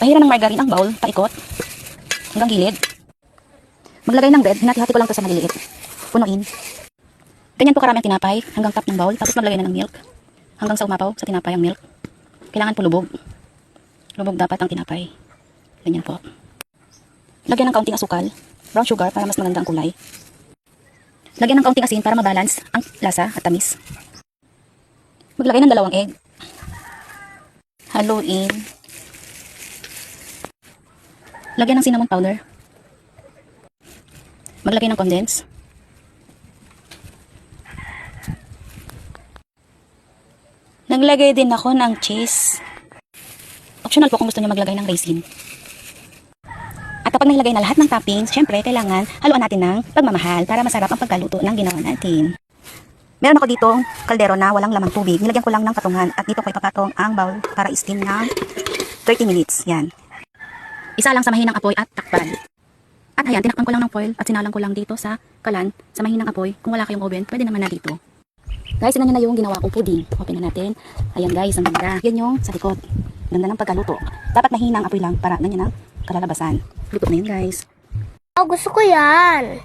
Pahiran ng margarine ang bowl, paikot, hanggang gilid. Maglagay ng bread, hinati-hati ko lang to sa maliliit. Punuin. Ganyan po karami ang tinapay, hanggang top ng bowl. Tapos maglagay na ng milk. Hanggang sa umapaw sa tinapay ang milk. Kailangan po lubog. Lubog dapat ang tinapay. Ganyan po. Lagyan ng kaunting asukal, brown sugar para mas maganda ang kulay. Lagyan ng kaunting asin para mabalance ang lasa at tamis. Maglagay ng 2 egg. Haluin. Lagyan ng cinnamon powder. Maglagay ng condense. Naglagay din ako ng cheese. Optional po kung gusto niyo maglagay ng raisin. At kapag nilagay na lahat ng toppings, syempre kailangan haluan natin ng pagmamahal para masarap ang pagkaluto ng ginawa natin. Meron ako dito kaldero na walang lamang tubig. Nilagyan ko lang ng patungan at dito ko ipapatong ang bowl para i-steam ng 30 minutes. Yan. Isa lang sa mahinang apoy at takpan. At ayan, tinakpan ko lang ng foil at sinalang ko lang dito sa kalan sa mahinang apoy. Kung wala kayong oven, pwede naman na dito. Guys, tignan nyo na yung ginawa kong pudding. Open na natin. Ayan guys, ang ganda. Yan yung sa likod. Ganda ng pagkaluto. Dapat mahinang apoy lang para ganyan ang kalalabasan. Luto na yun guys. Oh, gusto ko yan.